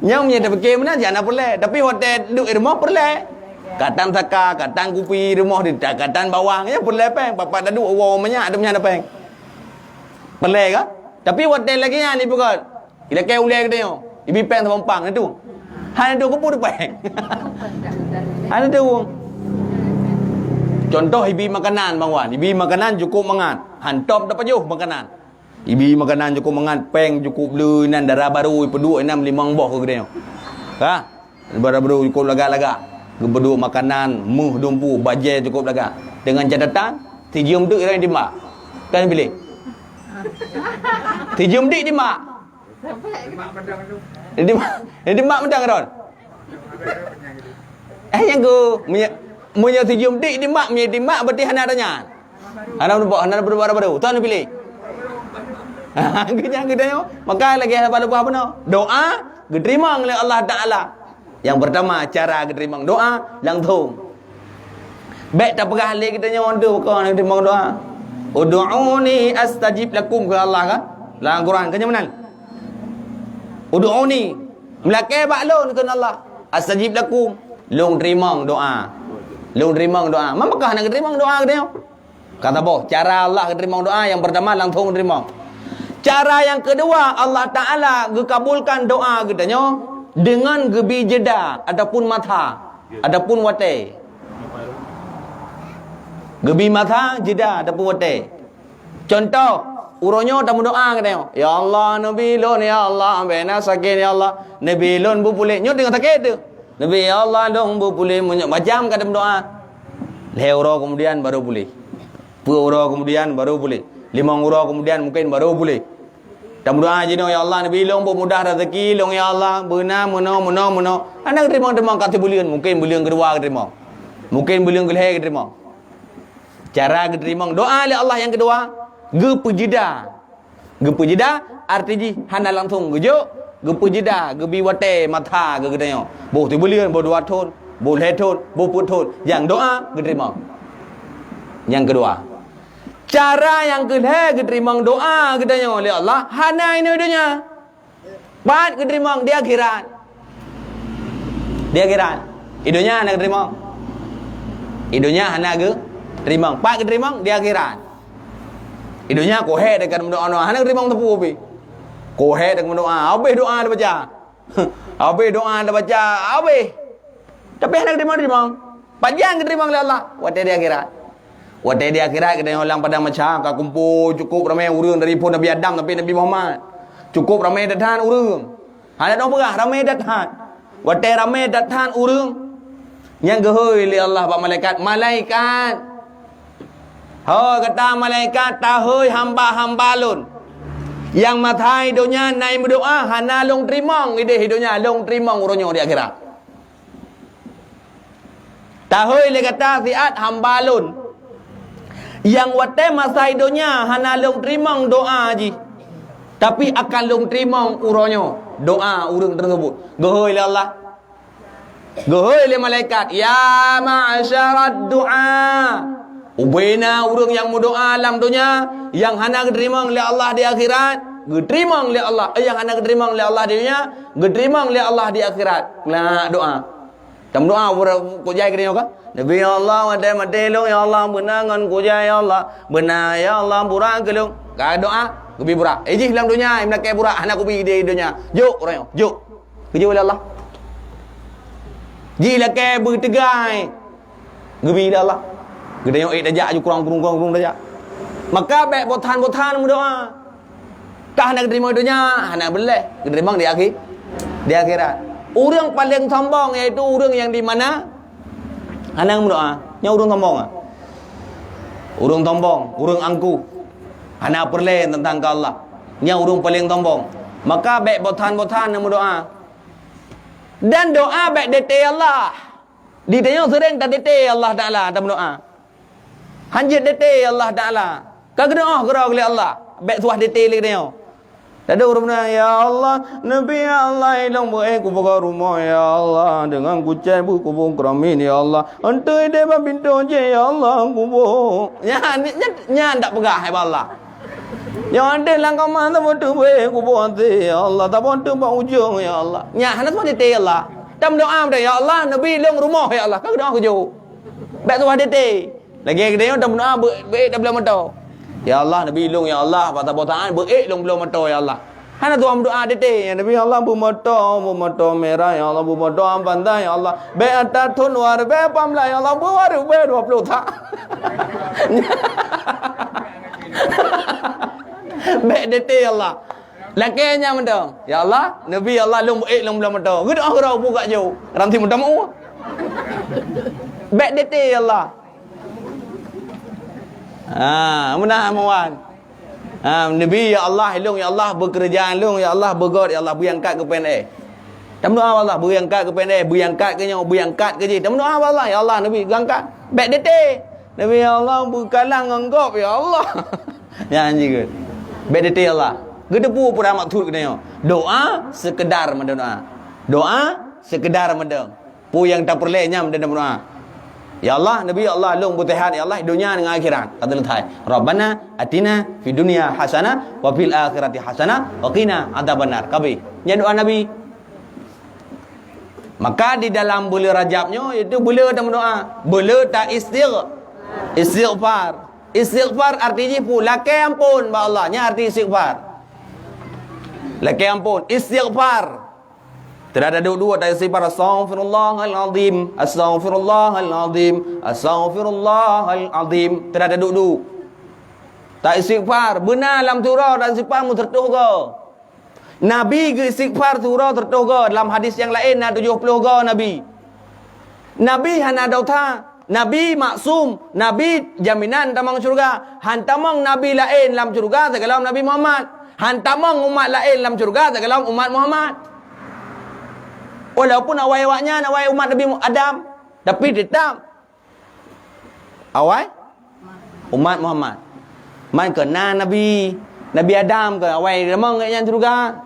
Yang punya dia fikir mana jangan boleh. Tapi hotel duduk rumah pun lep. Katan saka, katan kupi rumah di katan bawang ya pun lepeng. Bapak dah duduk wow banyak ada punya lepeng. Pelai ke? Tapi hotel lagi ni pukul. Ila kai ulai ke dia. Ibi peng terpampang itu. Hanya tu kupu depan. Hanya tu. Contoh ibi makanan bang Wan. Ibi makanan cukup mangan. Hantop dapat jauh makanan. Ibi makanan cukup mangan. Peng cukup beli nan darah baru. Peduk 6-5 boh ke dia. Ha? Darah baru cukup lagak-lagak. Peduk makanan. Muh dumpu. Bajet cukup lagak. Dengan catatan. Tijium tu orang dimak. Kan pilih. Tijium dik dimak. Dia mak mendang ron. Yang ku punya tijium dik di mak berarti hana tanya. Hana baru. Tuan pilih. Kenyang kita maka lagi apa apa no. Doa diterima oleh Allah Taala. Yang pertama cara diterima doa langsung. Baik tak pegah lagi kita nyawa tu kau nak diterima doa. Ud'uni astajib lakum ke Allah kan? Dalam Quran kenyang mana? Ud'uni melakai baklon ke Allah astajib lakum long terima doa mampakah nak terima doa ke dia kata boh cara Allah terima doa yang pertama langsung terima cara yang kedua Allah Taala kabulkan doa kita dengan gebi jeda ataupun mata ataupun wate gebi mata jeda ataupun wate contoh uronyo tamu doa katanya. Ya Allah Nabi lon ya Allah bena sakit ya Allah. Nabi lon bu pulih nyut dengan sakit tu. Nabi ya Allah dong bu pulih macam kata doa. Leuro kemudian baru pulih. 10 euro kemudian baru pulih. 5 euro kemudian mungkin baru pulih. Tamu doa je ya Allah Nabi lon bu mudah rezeki long ya Allah beuna mono. Anak terima kata bulian mungkin bulian kedua terima. Mungkin bulian kelih terima. Cara terima doa oleh Allah yang kedua Gepujida artinya hana langsung gejuk gepujida gebi wate mata ke katanya boh tu bulian boh dua thon boh le thon boh put thon yang doa diterima yang kedua cara yang kedua diterima doa katanya oleh Allah hana ini dunia pat diterima di akhirat idunya hana diterima idunya hana diterima pat diterima di akhirat Idunya kohe dekat mendoa anak terima tepu api. Kohe dekat mendoa, abe doa dah baca. Abe doa dah baca, abe. Tapi anak terima. Panjang terima oleh Allah. Wate di akhirat kita orang pada macam ka kumpul cukup ramai urang dari pun Nabi Adam sampai Nabi Muhammad. Cukup ramai datang urang. Ada dong berah ramai datang. Wate ramai datang urang. Yang gehoi oleh Allah pak malaikat. Kata malaikat tahoi hamba-hamba lun. Yang matai hidupnya naik berdoa hana long terima ide hidupnya long terima uronyo di akhirat. Tahoi le kata siat hamba lun. Yang wate masa hidupnya hana long terima doa ji. Tapi akan long terima uronyo doa urang tersebut. Gehoi le Allah. Gehoi le malaikat ya ma'syarat doa. Ubena urang yang berdoa alam dunia yang hana diterima oleh Allah di akhirat, diterima oleh Allah. Yang hana diterima oleh Allah di dunia, diterima oleh Allah di akhirat. Nah doa. Tam doa kujai ke dia ka? Nabi ya Allah mate long ya Allah benangan kujai ya Allah. Benar ya Allah burang kelong. Ka doa kubi burak. Iji dalam dunia imna ke burak hana kubi di dunia. Juk orang juk. Kerja oleh Allah. Ji la ke bertegai. Gubi Allah. Gede yang dajak je kurang dajak. Maka baik botan berdoa. Kah nak terima dunia, nak boleh. Terima di akhirat. Orang paling sombong iaitu orang yang di mana anak berdoa. Nya orang sombong Orang sombong, orang angku. Anak perle tentang Allah. Nya orang paling sombong. Maka baik botan yang berdoa. Dan doa baik detail Allah. Ditanya sering tak detail Allah Taala dalam doa. Hanjit detail Allah Ta'ala. Kau kena gerau oleh Allah. Baik suah detail lagi dia. Tak ada orang ya Allah, Nabi ya Allah hilang ku buka rumah ya Allah dengan kucing kubur keramin ya Allah. Antai dia pintu je ya Allah kubur. Nya tak pegah hai Allah. Yang ada langkah mana betul kubur ante ya Allah. Tak betul bang ujung ya Allah. Nya hana semua dete ya Allah. Tam doa dah ya Allah, Nabi hilang rumah ya Allah. Kau doa aku jauh. Baik tu dete. Lagi dia dah doa baik dah belum tahu. Ya Allah, Nabi ilung ya Allah, patah-patahan berik long belum mata ya Allah. Hana tuan doa dete, ya Nabi Allah bu mata merah ya Allah, bu mata pandai ya Allah. Be atas thun war be pamla ya Allah, bu war be 20 tak. Be dete ya Allah. Lakenya mendong. Ya Allah, Nabi Allah long berik long belum mata. Gedak orang buka jauh. Ranti mudah mau. Be dete ya Allah. Menah mawan. Nabi ya Allah hilung ya Allah bekerjaan lung ya Allah begot ya Allah berangkat ke pendek. Tak doa Allah berangkat ke pendek, berangkat ke nyawa, berangkat ke je. Tak doa Allah ya Allah Nabi berangkat. Baik dete. Nabi ya Allah berkalang anggap ya Allah. Ya anjing ke. Baik dete ya Allah. Gedepu pun maksud ke doa sekedar mendoa. Doa sekedar mendong. Pu yang tak perlu nyam dan doa. Ya Allah, Nabi ya Allah long butihan ya Allah dunia dengan akhirat. Kata letai. Rabbana atina fi dunya hasanah wa fil akhirati hasanah wa qina adzabannar. Kabi. Nya doa Nabi. Maka di dalam bulan Rajabnya itu bulan tak doa. Bulan tak istighfar. Istighfar artinya pu lakai ampun ba Allah. Nya arti istighfar. Lakai ampun, istighfar. Tidak ada dua tak istighfar. Astaghfirullahalazim, astaghfirullahalazim, astaghfirullahalazim. Tidak ada dua. Tak istighfar. Benar dalam surah dan istighfar mu tertuh ke. Nabi ke istighfar surah tertuh ke. Dalam hadis yang lain ada 70 ke Nabi. Nabi hana dauta. Nabi maksum. Nabi jaminan tamang syurga. Hantamang Nabi lain dalam syurga segala Nabi Muhammad. Hantamang umat lain dalam syurga segala umat Muhammad. Walaupun awal-awalnya awal umat Nabi Adam, tapi tetap awal umat Muhammad. Man kena Nabi Adam ke awal memang yang juga.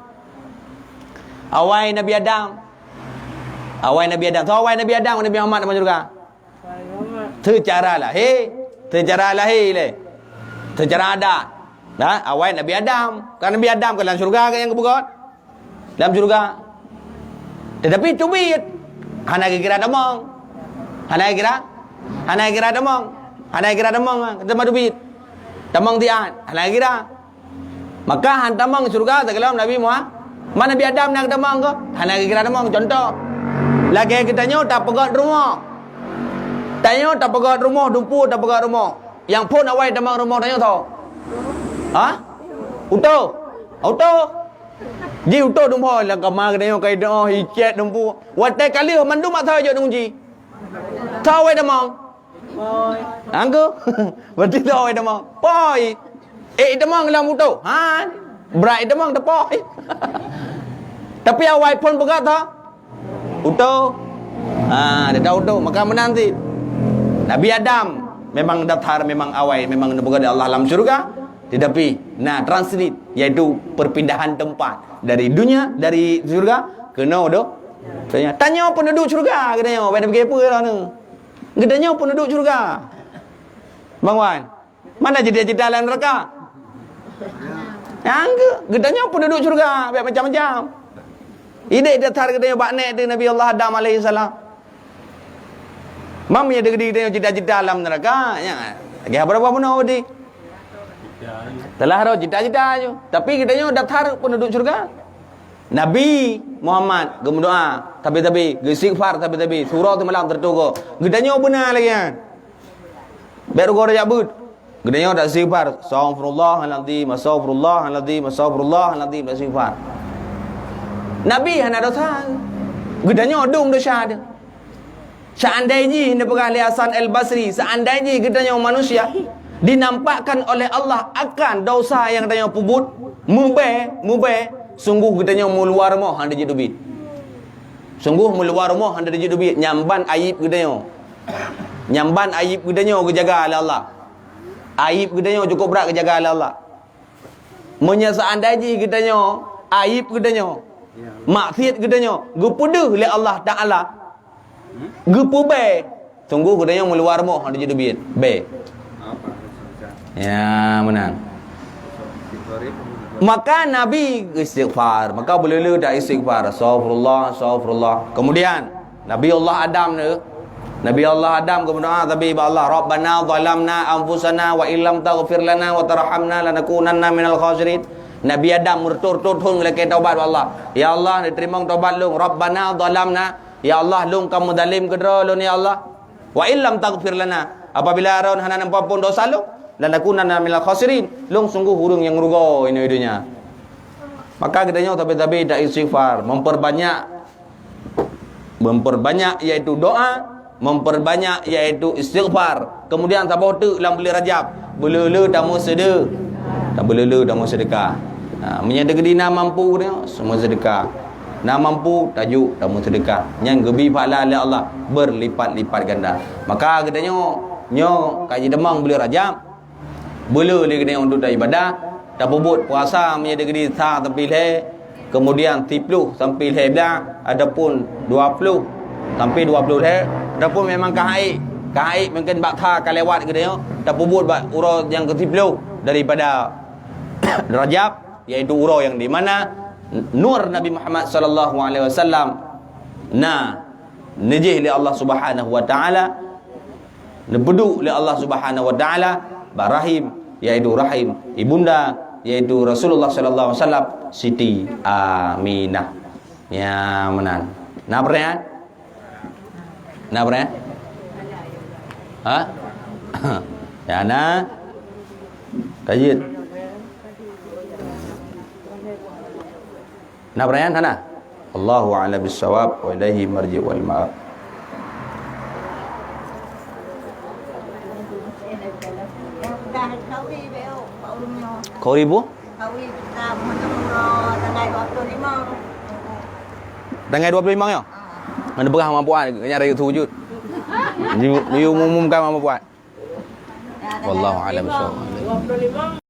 Awal Nabi Adam. Awal Nabi Adam. So awal Nabi Adam Nabi Muhammad memang juga. Secara lahir, secara lahir le. Secara adat. Nah, awal Nabi Adam. Kan Nabi Adam ke dalam syurga ke yang kebukat? Dalam syurga. Tetapi tubit hana kira damang. Hana kira damang. Hana kira damang tema tubit. Damang tian. Hana kira. Maka han damang surga segala Nabi Muhammad. Mana Nabi Adam nak damang ke? Hana kira damang contoh. Lagi kita nyo tak pegat rumah. Tanya tak pegat rumah, dumpu tak pegat rumah. Yang pun awai damang rumah tanya tahu. Auto. Ji utuh dumpo la kamar kena kai doa hicet dumpo. Watai kali mandu mak tahu je dungji. Tahu ai damang. Poi. Angko. Berarti tahu ai damang. Poi. Damang dalam utuh. Berai damang tepoi. Tapi awai pun begat ta. Utuh. Dia tahu utuh maka menanti. Nabi Adam memang daftar memang awai memang begat Allah dalam syurga. Tetapi translate iaitu perpindahan tempat dari dunia dari syurga ke neraka. Tanya penduduk syurga katanya, pada fikir apa lah ni. Katanya penduduk syurga. Bang Wan, mana cerita-cerita dalam neraka? Yang katanya penduduk syurga, macam-macam. Ini datar katanya baknek dengan Nabi Allah Adam alaihi salam. Mami ada cerita-cerita dalam neraka, ya. Lagi berapa pun awak di telah roh cita-cita je. Tapi kitanya daftar penduduk syurga. Nabi Muhammad berdoa, tapi istighfar tapi surah tu malam tertutup. Kitanya benar lagi kan. Baru kau dah but. Kitanya dak istighfar, astaghfirullahalazim, astaghfirullahalazim, astaghfirullahalazim, istighfar. Nabi hana dosa. Kitanya dum dosa dia. Seandainya ini perkara Hasan Al-Basri, seandainya kitanya manusia dinampakkan oleh Allah akan dosa yang katanya pubut mubah sungguh katanya meluar moh anda jadi dubi sungguh meluar moh anda jadi dubi nyamban aib katanya ke jaga oleh Allah aib katanya cukup berat ke jaga oleh Allah Menyesaandaji katanya, aib katanya, maksiat katanya, gepuduh oleh Allah Taala. Gepube. Tunggu katanya meluar moh ada jadi biit. B. Ya, menang. Maka Nabi istighfar, maka boleh dah istighfar. Astagfirullah, astagfirullah. Kemudian Nabi Allah Adam ni, Nabi Allah Adam berdoa tapi Allah, Rabbana zalamna anfusana wa illam taghfir lana wa tarhamna lanakunanna minal khasirin. Nabi Adam berturut-turut lagi taubat Allah. Ya Allah, diterima taubat lu. Rabbana zalamna, ya Allah, lu kamu zalim kedra lu ni ya Allah. Wa illam taghfir lana, apabila raun hana nampak pun dosa lu, lanakunanna minal khasirin. Lu sungguh hurung yang rugo ini hidupnya. Maka katanya tapi tak istighfar, memperbanyak iaitu doa, memperbanyak iaitu istighfar. Kemudian sabah tu dalam bulan Rajab, belele tamu sedekah. Tak belele tamu sedekah. Menyada gedi na mampu dia semua sedekah. Na mampu tajuk tamu sedekah. Yang gebi pahala oleh Allah berlipat-lipat ganda. Maka katanya nyo kaji demang bulan Rajab. Bele le kena untuk ibadah, tak bubut puasa menyada gedi sa sampai le. Kemudian 30 sampai le bila adapun 20 sampai 20 le. Adapun memang kahai mungkin bakha kalewat ke dia tak bubut bak urau yang ke-10 daripada Rajab, iaitu urau yang di mana nur Nabi Muhammad sallallahu alaihi wasallam najih li Allah Subhanahu wa taala, nebedu li Allah Subhanahu wa taala barahim, iaitu rahim ibunda, iaitu Rasulullah sallallahu alaihi wasallam Siti Aminah. Ya menan. Nak pernah? Nak pernah? Ha? Ya na. Kajit. Nak pernah sana? Allahu a'lam bis-shawab wa ilaihi marji' wal ma'ab. Kau ribu? Tanggal 25 ya? Mana berah mampu buat? Nyari tu wujud. Dia umumkan mampu buat. Wallahu a'lam bishawab. 25